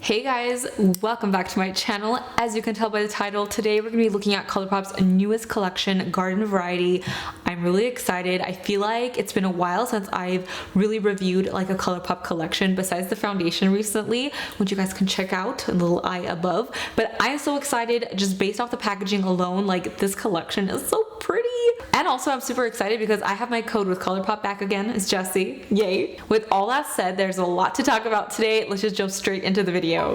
Hey guys, welcome back to my channel. As you can tell by the title, today we're going to be looking at Colourpop's newest collection, Garden Variety. I'm really excited. I feel like it's been a while since I've really reviewed like a Colourpop collection besides the foundation recently, which you guys can check out in the little eye above. But I'm so excited just based off the packaging alone. Like, this collection is so pretty. And also I'm super excited because I have my code with Colourpop back again. It's Jesi. Yay. With all that said, there's a lot to talk about today. Let's just jump straight into the video.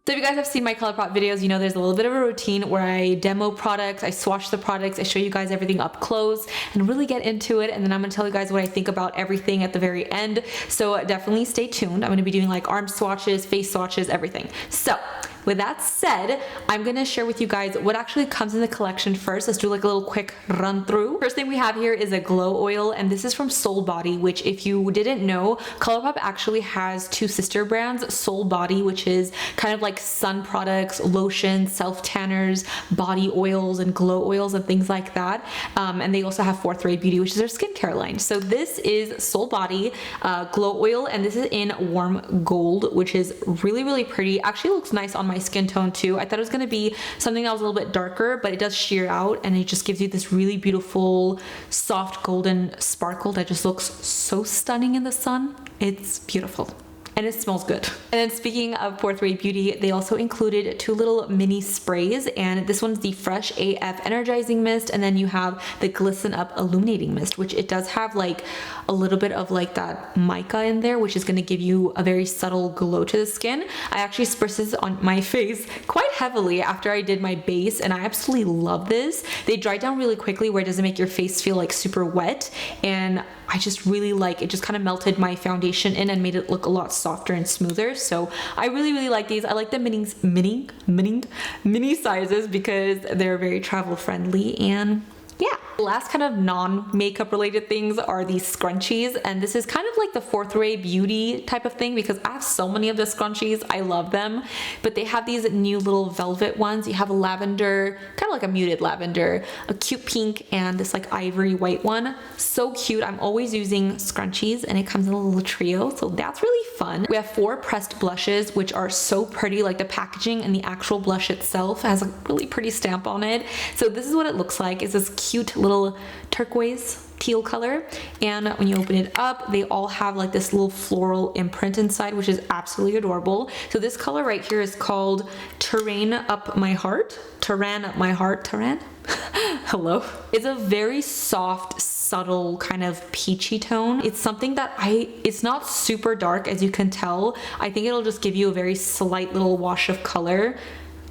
So if you guys have seen my Colourpop videos, you know there's a little bit of a routine where I demo products, I swatch the products, I show you guys everything up close and really get into it, and then I'm gonna tell you guys what I think about everything at the very end. So definitely stay tuned. I'm gonna be doing like arm swatches, face swatches, everything. So with that said, I'm gonna share with you guys what actually comes in the collection first. Let's do like a little quick run through. First thing we have here is a glow oil, and this is from Soul Body, which if you didn't know, Colourpop actually has two sister brands, Soul Body, which is kind of like sun products, lotions, self tanners, body oils, and glow oils and things like that. And they also have Fourth Ray Beauty, which is their skincare line. So this is Soul Body glow oil, and this is in warm gold, which is really, really pretty. Actually looks nice on my skin tone too. I thought it was going to be something that was a little bit darker, but it does sheer out and it just gives you this really beautiful soft golden sparkle that just looks so stunning in the sun. It's beautiful. And it smells good. And then speaking of Fourth Ray Beauty, they also included two little mini sprays, and this one's the Fresh AF Energizing Mist, and then you have the Glisten Up Illuminating Mist, which it does have like a little bit of like that mica in there, which is going to give you a very subtle glow to the skin. I actually spritz this on my face quite heavily after I did my base, and I absolutely love this. They dry down really quickly where it doesn't make your face feel like super wet, and I just really like it. Just kind of melted my foundation in and made it look a lot softer and smoother. So I really, really like these. I like the mini sizes because they're very travel friendly, and yeah. Last kind of non-makeup related things are these scrunchies, and this is kind of like the Fourth Ray Beauty type of thing because I have so many of the scrunchies. I love them, but they have these new little velvet ones. You have a lavender, kind of like a muted lavender, a cute pink, and this like ivory white one. So cute. I'm always using scrunchies, and it comes in a little trio, so that's really fun. We have 4 pressed blushes, which are so pretty. Like the packaging and the actual blush itself has a really pretty stamp on it. So this is what it looks like. It's this cute little turquoise teal color, and when you open it up, they all have like this little floral imprint inside, which is absolutely adorable. So this color right here is called Terrain Up My Heart. Terrain Up My Heart. Terrain? Hello. It's a very soft, subtle kind of peachy tone. It's something that it's not super dark, as you can tell. I think it'll just give you a very slight little wash of color.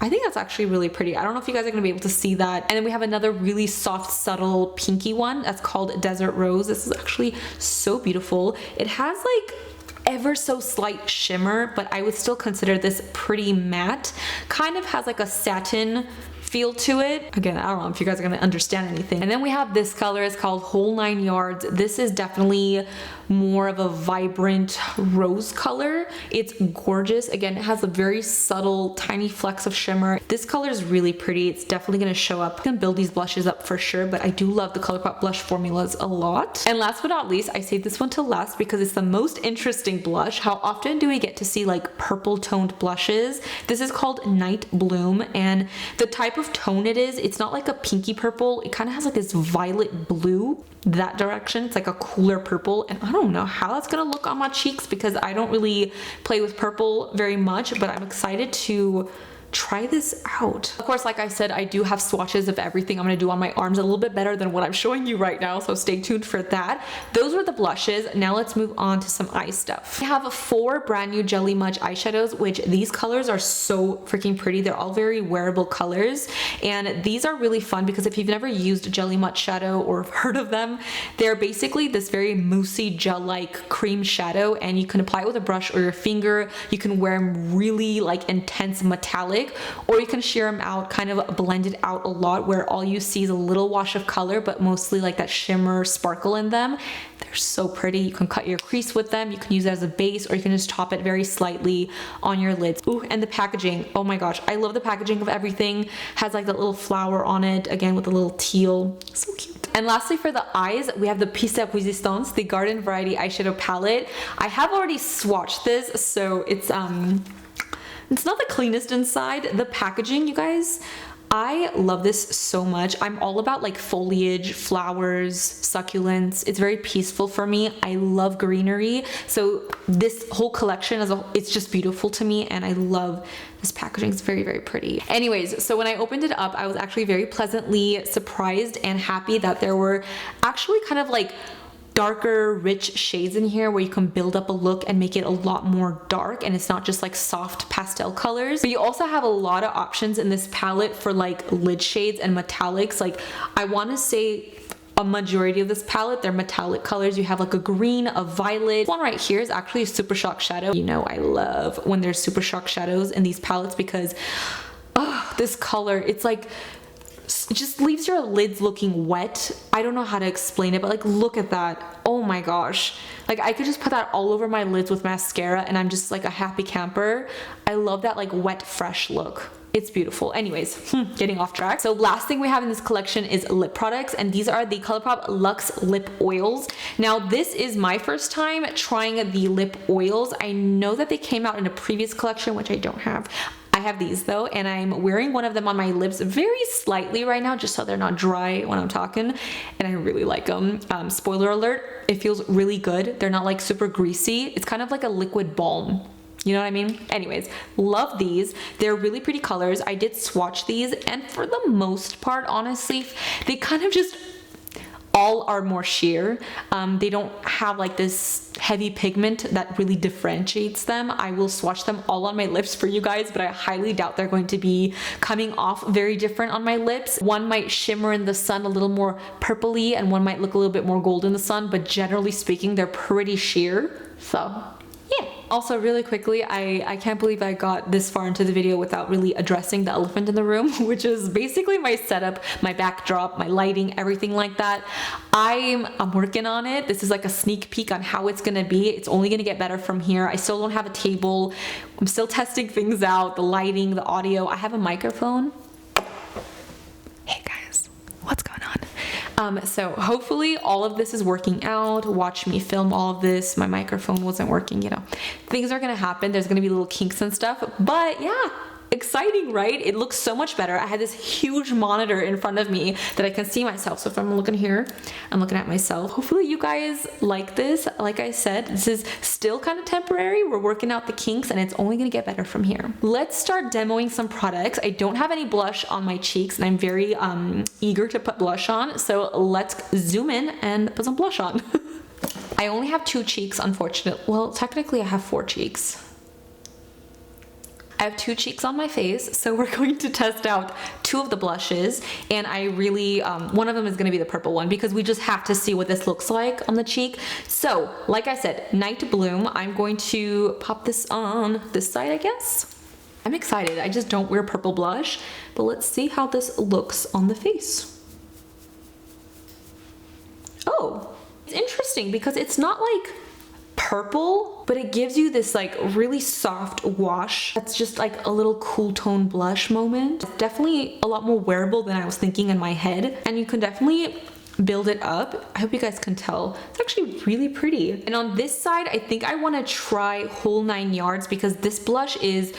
I think that's actually really pretty. I don't know if you guys are gonna be able to see that. And then we have another really soft, subtle, pinky one that's called Desert Rose. This is actually so beautiful. It has like ever so slight shimmer, but I would still consider this pretty matte. Kind of has like a satin feel to it. Again, I don't know if you guys are gonna understand anything. And then we have this color. It's called Whole 9 Yards. This is definitely more of a vibrant rose color. It's gorgeous. Again, it has a very subtle, tiny flecks of shimmer. This color is really pretty. It's definitely gonna show up. I can build these blushes up for sure, but I do love the Colourpop blush formulas a lot. And last but not least, I saved this one to last because it's the most interesting blush. How often do we get to see like purple toned blushes? This is called Night Bloom, and the type of tone it is, it's not like a pinky purple. It kind of has like this violet blue, that direction. It's like a cooler purple, and I don't know how that's gonna look on my cheeks because I don't really play with purple very much, but I'm excited to try this out. Of course, like I said, I do have swatches of everything I'm gonna do on my arms a little bit better than what I'm showing you right now, so stay tuned for that. Those were the blushes. Now let's move on to some eye stuff. I have 4 brand new Jelly Much eyeshadows, which these colors are so freaking pretty. They're all very wearable colors, and these are really fun because if you've never used Jelly Much shadow or heard of them, they're basically this very moussey gel-like cream shadow, and you can apply it with a brush or your finger. You can wear them really like intense metallic, or you can sheer them out, kind of blended out a lot where all you see is a little wash of color, but mostly like that shimmer sparkle in them. They're so pretty. You can cut your crease with them. You can use it as a base, or you can just top it very slightly on your lids. Ooh, and the packaging. Oh my gosh, I love the packaging of everything. Has like that little flower on it, again with a little teal. So cute. And lastly, for the eyes, we have the Piece de Resistance, the Garden Variety Eyeshadow Palette. I have already swatched this, so it's not the cleanest inside. The packaging, you guys, I love this so much. I'm all about like foliage, flowers, succulents. It's very peaceful for me. I love greenery. So this whole collection it's just beautiful to me, and I love this packaging. It's very, very pretty. Anyways, so when I opened it up, I was actually very pleasantly surprised and happy that there were actually kind of like darker, rich shades in here where you can build up a look and make it a lot more dark, and it's not just like soft pastel colors. But you also have a lot of options in this palette for like lid shades and metallics. Like I want to say a majority of this palette, they're metallic colors. You have like a green, a violet. This one right here is actually a Super Shock shadow. You know I love when there's Super Shock shadows in these palettes because this color, it's like, it just leaves your lids looking wet. I don't know how to explain it, but like look at that. Oh my gosh. Like I could just put that all over my lids with mascara and I'm just like a happy camper. I love that like wet, fresh look. It's beautiful. Anyways, getting off track. So last thing we have in this collection is lip products, and these are the Colourpop Lux Lip Oils. Now this is my first time trying the lip oils. I know that they came out in a previous collection, which I don't have. I have these though, and I'm wearing one of them on my lips very slightly right now just so they're not dry when I'm talking, and I really like them. Spoiler alert, it feels really good. They're not like super greasy. It's kind of like a liquid balm. You know what I mean? Anyways, love these. They're really pretty colors. I did swatch these, and for the most part, honestly, they kind of just all are more sheer. They don't have like this heavy pigment that really differentiates them. I will swatch them all on my lips for you guys, but I highly doubt they're going to be coming off very different on my lips. One might shimmer in the sun a little more purpley, and one might look a little bit more gold in the sun, but generally speaking, they're pretty sheer. So yeah. Also really quickly, I can't believe I got this far into the video without really addressing the elephant in the room, which is basically my setup, my backdrop, my lighting, everything like that. I'm working on it. This is like a sneak peek on how it's gonna be. It's only gonna get better from here. I still don't have a table. I'm still testing things out, the lighting, the audio. I have a microphone. Hey guys, what's going on? So hopefully all of this is working out. Watch me film all of this. My microphone wasn't working, you know. Things are gonna happen. There's gonna be little kinks and stuff, but yeah, exciting, right? It looks so much better. I had this huge monitor in front of me that I can see myself. So if I'm looking here, I'm looking at myself. Hopefully you guys like this. Like I said, this is still kind of temporary. We're working out the kinks and it's only gonna get better from here. Let's start demoing some products. I don't have any blush on my cheeks and I'm very eager to put blush on. So let's zoom in and put some blush on. I only have 2 cheeks, unfortunately. Well, technically I have 4 cheeks. I have 2 cheeks on my face, so we're going to test out 2 of the blushes, and I really, one of them is gonna be the purple one because we just have to see what this looks like on the cheek. So, like I said, Night Bloom, I'm going to pop this on this side, I guess. I'm excited, I just don't wear purple blush, but let's see how this looks on the face. Oh, it's interesting because it's not like purple, but it gives you this like really soft wash that's just like a little cool tone blush moment. It's definitely a lot more wearable than I was thinking in my head, and you can definitely build it up. I hope you guys can tell. It's actually really pretty. And on this side, I think I want to try whole 9 yards because this blush is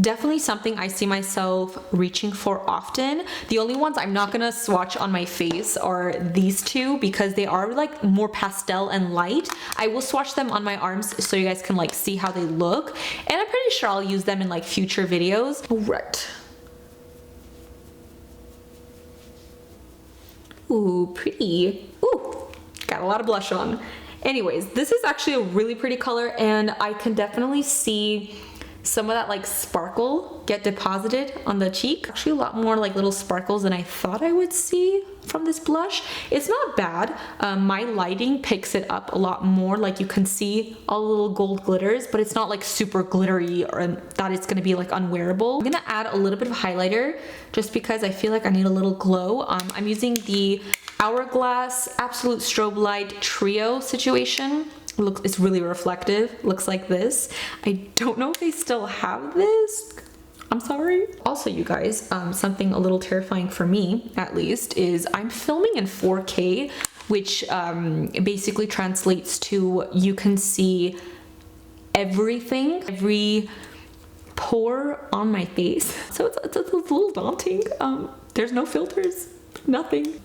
definitely something I see myself reaching for often. The only ones I'm not gonna swatch on my face are these 2 because they are like more pastel and light. I will swatch them on my arms so you guys can like see how they look, and I'm pretty sure I'll use them in like future videos. All right. Ooh, pretty. Ooh, got a lot of blush on. Anyways, this is actually a really pretty color, and I can definitely see some of that like sparkle get deposited on the cheek. Actually a lot more like little sparkles than I thought I would see from this blush. It's not bad. My lighting picks it up a lot more. Like you can see all the little gold glitters, but it's not like super glittery or that it's gonna be like unwearable. I'm gonna add a little bit of highlighter just because I feel like I need a little glow. I'm using the Hourglass Absolute Strobe Light Trio situation. Look, it's really reflective. Looks like this. I don't know if they still have this. I'm sorry. Also, you guys, something a little terrifying for me, at least, is I'm filming in 4K, which basically translates to you can see everything, every pore on my face. So it's a little daunting. There's no filters, nothing.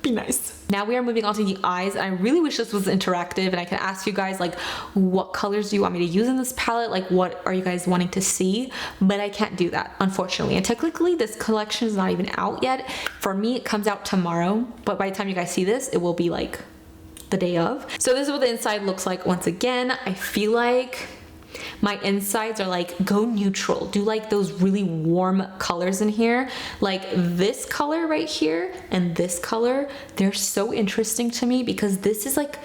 Be nice. Now we are moving on to the eyes. I really wish this was interactive and I can ask you guys like what colors do you want me to use in this palette, like what are you guys wanting to see, but I can't do that unfortunately. And technically this collection is not even out yet. For me it comes out tomorrow, but by the time you guys see this it will be like the day of. So this is what the inside looks like. Once again, I feel like my insides are like go neutral, do like those really warm colors in here, like this color right here and this color. They're so interesting to me because this is like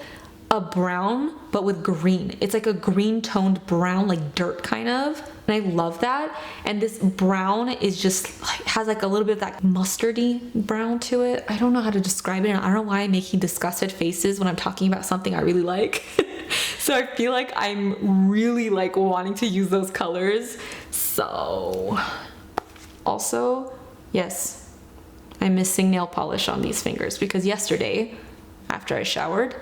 a brown but with green. It's like a green toned brown, like dirt kind of, and I love that. And this brown is just like, has like a little bit of that mustardy brown to it. I don't know how to describe it, and I don't know why I'm making disgusted faces when I'm talking about something I really like. So I feel like I'm really like wanting to use those colors. So also, yes, I'm missing nail polish on these fingers because yesterday after I showered,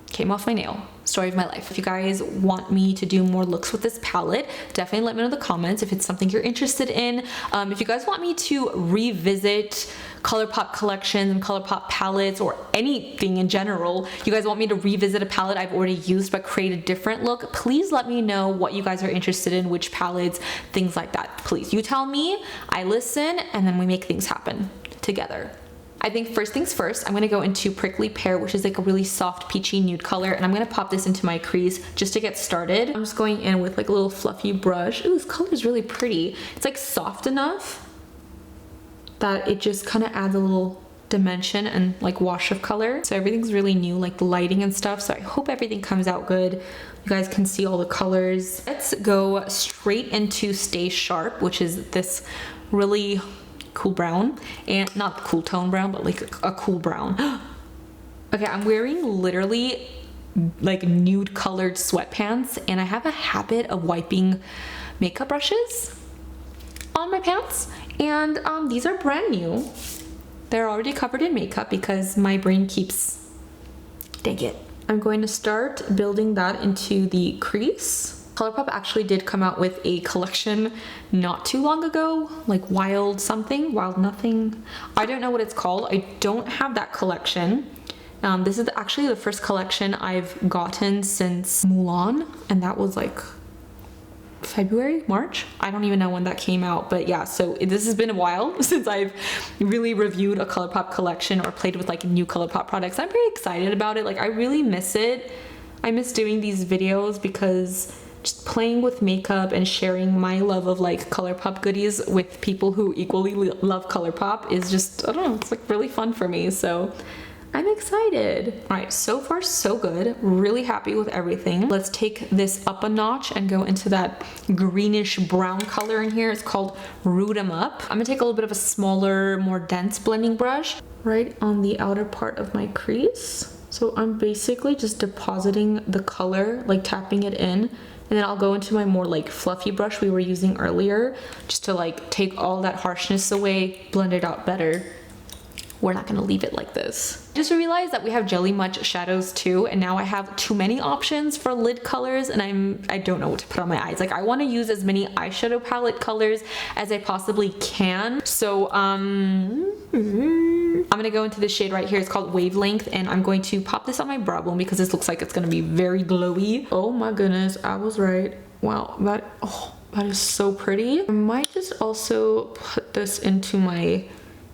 came off my nail. Story of my life. If you guys want me to do more looks with this palette, definitely let me know in the comments if it's something you're interested in. If you guys want me to revisit Colourpop collections and Colourpop palettes or anything in general, you guys want me to revisit a palette I've already used but create a different look, please let me know what you guys are interested in, which palettes, things like that. Please, you tell me, I listen, and then we make things happen together. I think first things first, I'm gonna go into Prickly Pear, which is like a really soft peachy nude color, and I'm gonna pop this into my crease just to get started. I'm just going in with like a little fluffy brush. Ooh, this color is really pretty. It's like soft enough that it just kind of adds a little dimension and like wash of color. So everything's really new, like the lighting and stuff. So I hope everything comes out good. You guys can see all the colors. Let's go straight into Stay Sharp, which is this really cool brown, and not cool tone brown, but like a cool brown. Okay, I'm wearing literally like nude colored sweatpants, and I have a habit of wiping makeup brushes on my pants, and these are brand new. They're already covered in makeup because my brain keeps, dang it. I'm going to start building that into the crease. Colourpop actually did come out with a collection not too long ago, like Wild something, Wild Nothing. I don't know what it's called. I don't have that collection. This is actually the first collection I've gotten since Mulan, and that was like February, March? I don't even know when that came out, but yeah, so this has been a while since I've really reviewed a Colourpop collection or played with like new Colourpop products. I'm very excited about it. Like I really miss it. I miss doing these videos because just playing with makeup and sharing my love of like Colourpop goodies with people who equally love Colourpop is just, I don't know, it's like really fun for me. So I'm excited. All right, so far so good. Really happy with everything. Let's take this up a notch and go into that greenish brown color in here. It's called Root 'em Up. I'm gonna take a little bit of a smaller, more dense blending brush right on the outer part of my crease. So I'm basically just depositing the color, like tapping it in. And then I'll go into my more like fluffy brush we were using earlier just to like take all that harshness away, blend it out better. We're not gonna leave it like this. Just realized that we have Jelly Much shadows too, and now I have too many options for lid colors, and I don't know what to put on my eyes. Like I wanna use as many eyeshadow palette colors as I possibly can. So I'm gonna go into this shade right here. It's called Wavelength, and I'm going to pop this on my brow bone because this looks like it's gonna be very glowy. Oh my goodness, I was right. Wow, that is so pretty. I might just also put this into my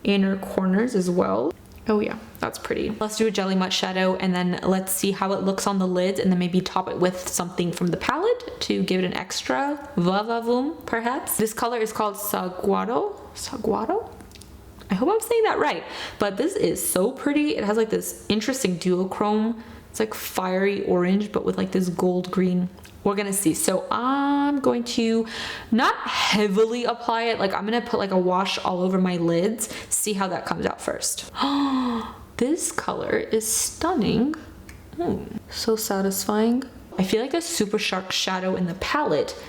inner corners as well. Oh yeah, that's pretty. Let's do a Jelly Much shadow and then let's see how it looks on the lids and then maybe top it with something from the palette to give it an extra va-va-voom perhaps. This color is called Saguaro. Saguaro? I hope I'm saying that right. But this is so pretty. It has like this interesting duochrome. It's like fiery orange but with like this gold green. We're gonna see. So I'm going to not heavily apply it. Like I'm gonna put like a wash all over my lids, see how that comes out first. This color is stunning. So satisfying. I feel like a super sharp shadow in the palette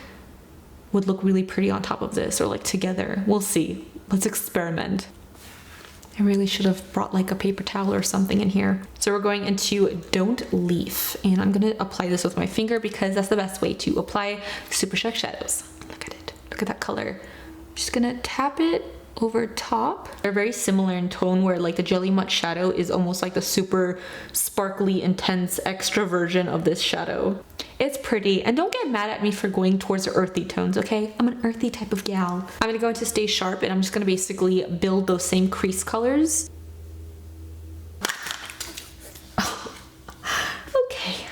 would look really pretty on top of this or like together. We'll see. Let's experiment. I really should have brought like a paper towel or something in here. So we're going into Don't Leaf, and I'm gonna apply this with my finger because that's the best way to apply super sharp shadows. Look at it, look at that color. I'm just gonna tap it over top. They're very similar in tone where like the Jelly Much shadow is almost like the super sparkly, intense, extra version of this shadow. It's pretty, and don't get mad at me for going towards the earthy tones, okay? I'm an earthy type of gal. I'm gonna go into Stay Sharp and I'm just gonna basically build those same crease colors. Okay,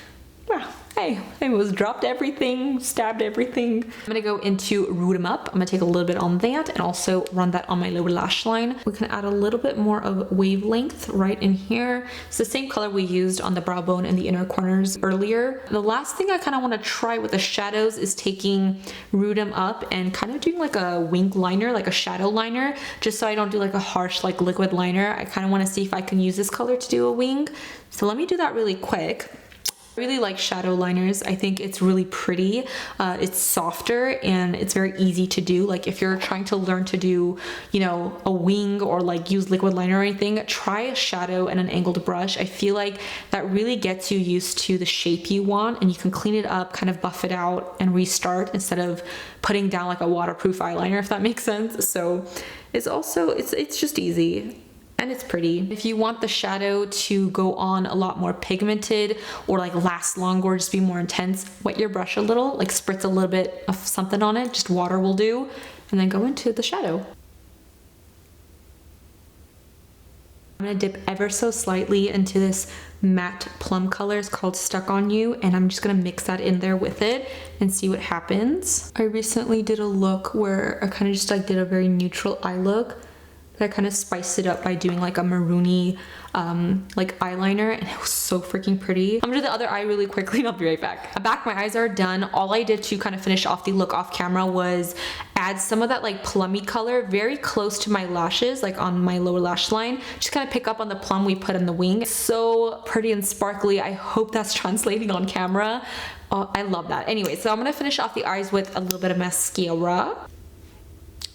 wow. Hey, I almost dropped everything, stabbed everything. I'm gonna go into Root 'em Up. I'm gonna take a little bit on that and also run that on my lower lash line. We can add a little bit more of wavelength right in here. It's the same color we used on the brow bone and the inner corners earlier. The last thing I kind of want to try with the shadows is taking Root 'em Up and kind of doing like a wing liner, like a shadow liner, just so I don't do like a harsh like liquid liner. I kind of want to see if I can use this color to do a wing. So let me do that really quick. I really like shadow liners. I think it's really pretty. It's softer and it's very easy to do. Like if you're trying to learn to do, you know, a wing or like use liquid liner or anything, try a shadow and an angled brush. I feel like that really gets you used to the shape you want and you can clean it up, kind of buff it out and restart instead of putting down like a waterproof eyeliner, if that makes sense. So it's also, it's just easy. And it's pretty. If you want the shadow to go on a lot more pigmented or like last longer or just be more intense, wet your brush a little, like spritz a little bit of something on it, just water will do, and then go into the shadow. I'm gonna dip ever so slightly into this matte plum color. It's called Stuck on You, and I'm just gonna mix that in there with it and see what happens. I recently did a look where I kind of just like did a very neutral eye look. I kind of spiced it up by doing like a maroony like eyeliner, and it was so freaking pretty. I'm gonna do the other eye really quickly and I'll be right back. My eyes are done. All I did to kind of finish off the look off camera was add some of that like plummy color very close to my lashes, like on my lower lash line. Just kind of pick up on the plum we put in the wing. It's so pretty and sparkly. I hope that's translating on camera. Oh, I love that. Anyway, so I'm gonna finish off the eyes with a little bit of mascara.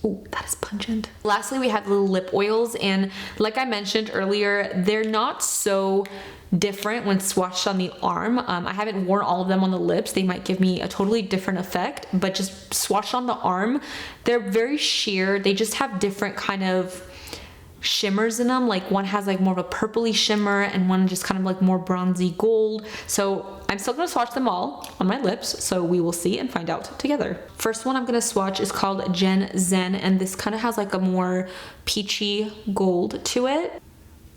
Oh, that is pungent. Lastly, we have the lip oils, and like I mentioned earlier, they're not so different when swatched on the arm. I haven't worn all of them on the lips. They might give me a totally different effect, but just swatched on the arm, they're very sheer. They just have different kind of shimmers in them. Like one has like more of a purpley shimmer and one just kind of like more bronzy gold. So I'm still gonna swatch them all on my lips, so we will see and find out together. First one I'm gonna swatch is called Gen Zen, and this kind of has like a more peachy gold to it.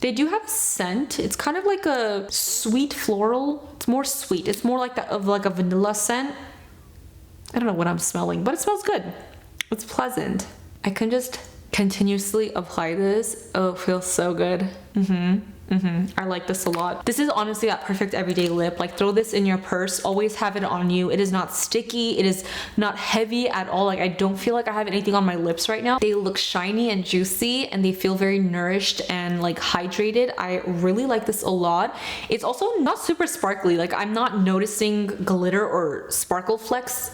They do have a scent. It's kind of like a sweet floral. It's more sweet. It's more like that of like a vanilla scent. I don't know what I'm smelling, but it smells good. It's pleasant. I can just continuously apply this. Oh, it feels so good. I like this a lot. This is honestly that perfect everyday lip. Like throw this in your purse, always have it on you. It is not sticky, it is not heavy at all. Like I don't feel like I have anything on my lips right now. They look shiny and juicy and they feel very nourished and like hydrated. I really like this a lot. It's also not super sparkly. Like I'm not noticing glitter or sparkle flecks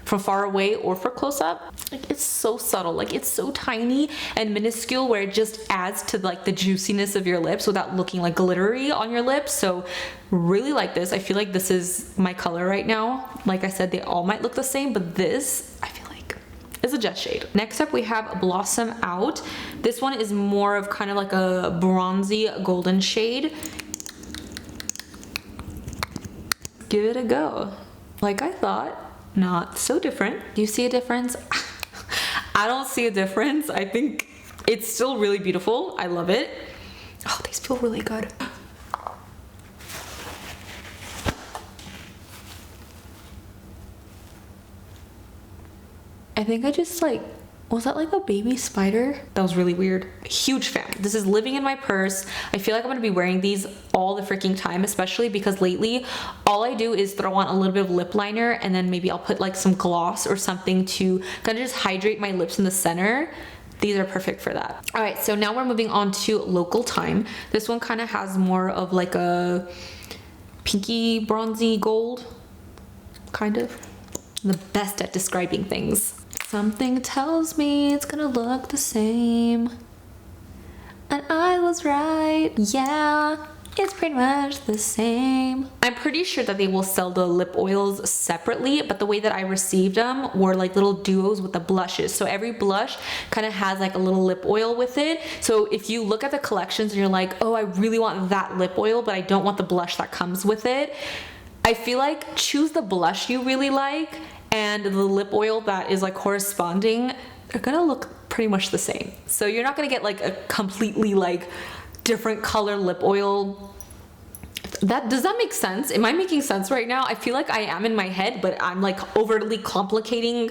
from far away or for close up. Like it's so subtle, like it's so tiny and minuscule where it just adds to like the juiciness of your lips without looking like glittery on your lips. So really like this. I feel like this is my color right now. Like I said, they all might look the same, but this I feel like is a jet shade. Next up we have Blossom Out. This one is more of kind of like a bronzy golden shade. Give it a go. Like I thought. Not so different. Do you see a difference? I don't see a difference. I think it's still really beautiful. I love it. Oh, these feel really good. I think I just like, was that like a baby spider? That was really weird. Huge fan. This is living in my purse. I feel like I'm gonna be wearing these all the freaking time, especially because lately all I do is throw on a little bit of lip liner and then maybe I'll put like some gloss or something to kind of just hydrate my lips in the center. These are perfect for that. All right, so now we're moving on to Local Time. This one kind of has more of like a pinky bronzy gold, kind of. I'm the best at describing things. Something tells me it's gonna look the same. And I was right, yeah, it's pretty much the same. I'm pretty sure that they will sell the lip oils separately, but the way that I received them were like little duos with the blushes. So every blush kind of has like a little lip oil with it. So if you look at the collections and you're like, oh, I really want that lip oil, but I don't want the blush that comes with it, I feel like choose the blush you really like and the lip oil that is like corresponding. They're gonna look pretty much the same. So you're not gonna get like a completely like different color lip oil. Does that make sense? Am I making sense right now? I feel like I am in my head, but I'm like overly complicating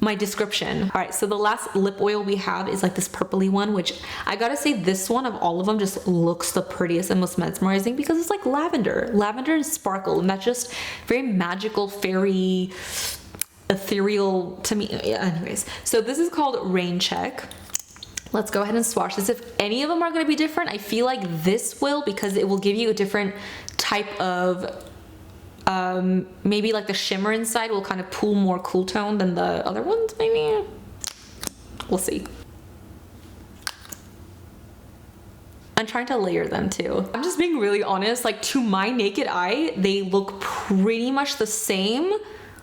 my description. All right, so the last lip oil we have is like this purpley one, which I gotta say this one of all of them just looks the prettiest and most mesmerizing because it's like lavender and sparkle, and that's just very magical, fairy, ethereal to me. Anyways, so this is called Rain Check. Let's go ahead and swatch this. If any of them are gonna be different, I feel like this will, because it will give you a different type of maybe like the shimmer inside will kind of pull more cool tone than the other ones, maybe. We'll see. I'm trying to layer them too. I'm just being really honest, like to my naked eye, they look pretty much the same,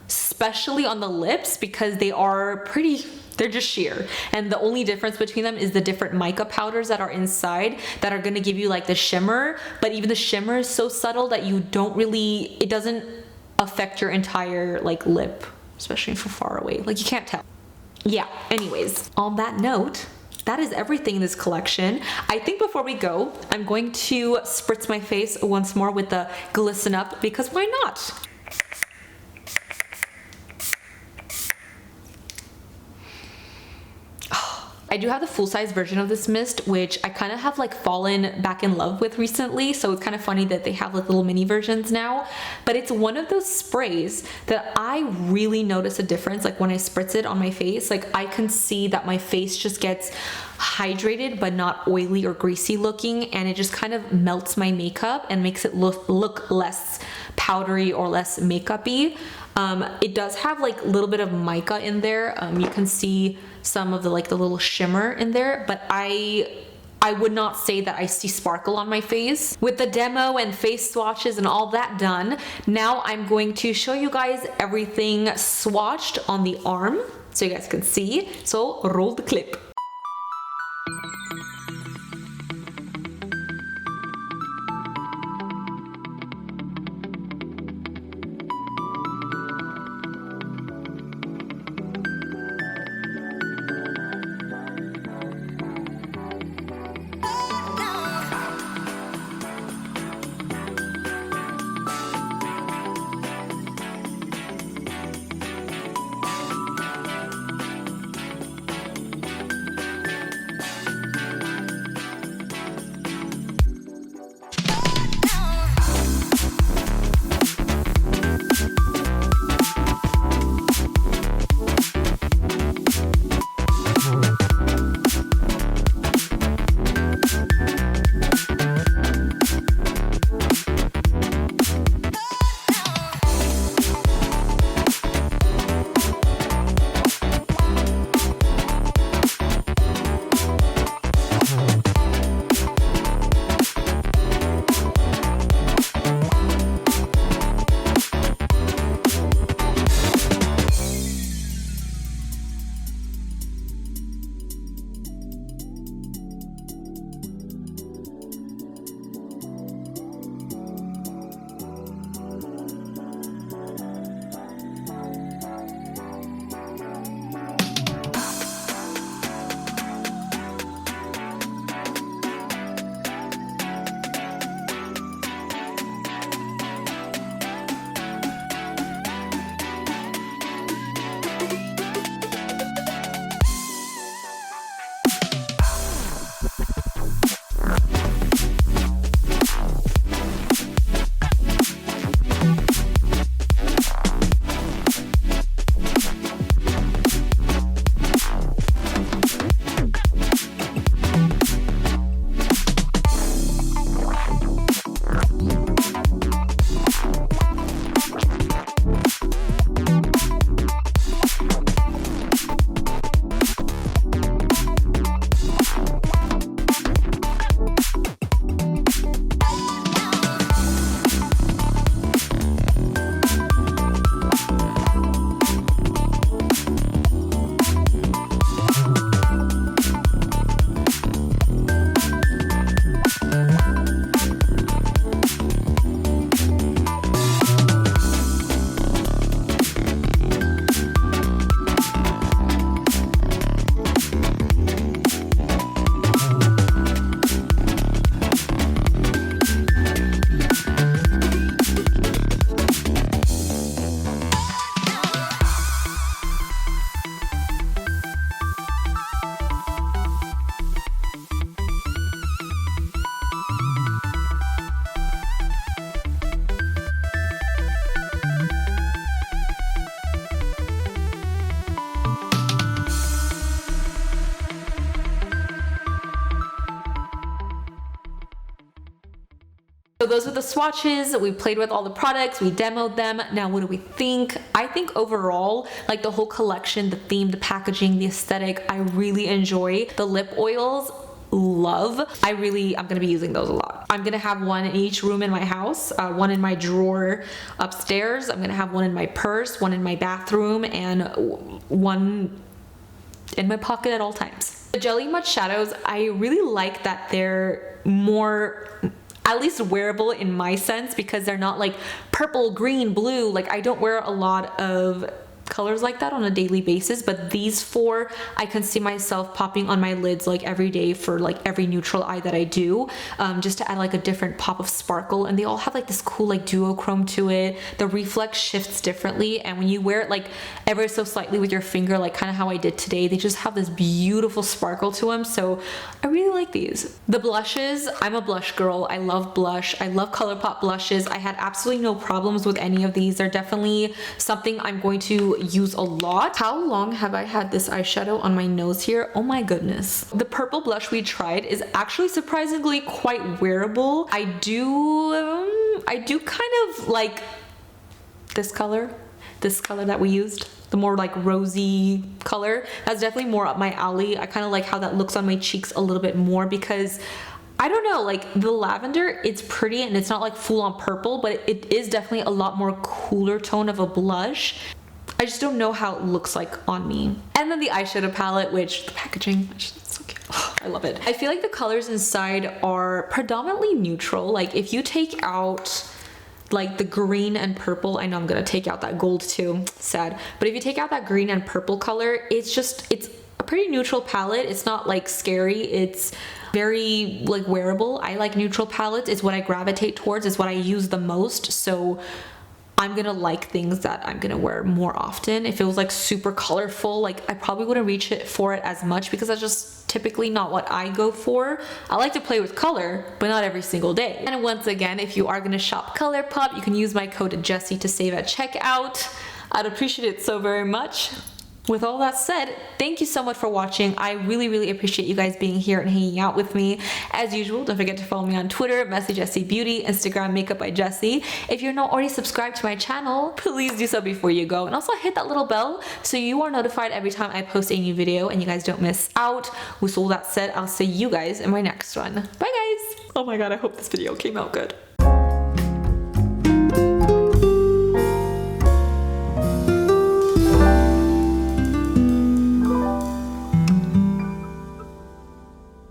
especially on the lips because they are pretty, they're just sheer. And the only difference between them is the different mica powders that are inside that are gonna give you like the shimmer, but even the shimmer is so subtle that you don't really, it doesn't affect your entire like lip, especially from far away. Like you can't tell. Yeah, anyways, on that note, that is everything in this collection. I think before we go, I'm going to spritz my face once more with the Glisten Up because why not? I do have the full-size version of this mist, which I kind of have like fallen back in love with recently, so it's kind of funny that they have like little mini versions now. But it's one of those sprays that I really notice a difference, like when I spritz it on my face, like I can see that my face just gets hydrated but not oily or greasy looking, and it just kind of melts my makeup and makes it look less powdery or less makeup-y. It does have like a little bit of mica in there. You can see some of the like the little shimmer in there, but I would not say that I see sparkle on my face. With the demo and face swatches and all that done, now I'm going to show you guys everything swatched on the arm so you guys can see. So roll the clip. So those are the swatches. We played with all the products, we demoed them. Now what do we think? I think overall, like the whole collection, the theme, the packaging, the aesthetic, I really enjoy. The lip oils, love. I'm gonna be using those a lot. I'm gonna have one in each room in my house, one in my drawer upstairs. I'm gonna have one in my purse, one in my bathroom, and one in my pocket at all times. The Jelly Much shadows, I really like that they're more, at least wearable in my sense, because they're not like purple, green, blue. Like I don't wear a lot of colors like that on a daily basis, but these four I can see myself popping on my lids like every day for like every neutral eye that I do, just to add like a different pop of sparkle. And they all have like this cool like duochrome to it. The reflex shifts differently, and when you wear it like ever so slightly with your finger, like kind of how I did today, they just have this beautiful sparkle to them. So I really like these. The blushes, I'm a blush girl. I love blush. I love Colourpop blushes. I had absolutely no problems with any of these. They're definitely something I'm going to use a lot. How long have I had this eyeshadow on my nose here? Oh my goodness. The purple blush we tried is actually surprisingly quite wearable. I do kind of like this color that we used. The more like rosy color. That's definitely more up my alley. I kind of like how that looks on my cheeks a little bit more, because I don't know, like the lavender, it's pretty and it's not like full on purple, but it is definitely a lot more cooler tone of a blush. I just don't know how it looks like on me. And then the eyeshadow palette, which the packaging, it's so cute. Oh, I love it. I feel like the colors inside are predominantly neutral. Like if you take out like the green and purple, I know I'm gonna take out that gold too, sad. But if you take out that green and purple color, it's a pretty neutral palette. It's not like scary. It's very like wearable. I like neutral palettes. It's what I gravitate towards. It's what I use the most. So I'm gonna like things that I'm gonna wear more often. If it was like super colorful, like I probably wouldn't reach for it as much, because that's just typically not what I go for. I like to play with color, but not every single day. And once again, if you are gonna shop Colourpop, you can use my code Jesi to save at checkout. I'd appreciate it so very much. With all that said, thank you so much for watching. I really appreciate you guys being here and hanging out with me. As usual, don't forget to follow me on Twitter, Mesijesi Beauty, Instagram, MAKEUPBYJESI. If you're not already subscribed to my channel, please do so before you go. And also hit that little bell so you are notified every time I post a new video and you guys don't miss out. With all that said, I'll see you guys in my next one. Bye guys! Oh my god, I hope this video came out good.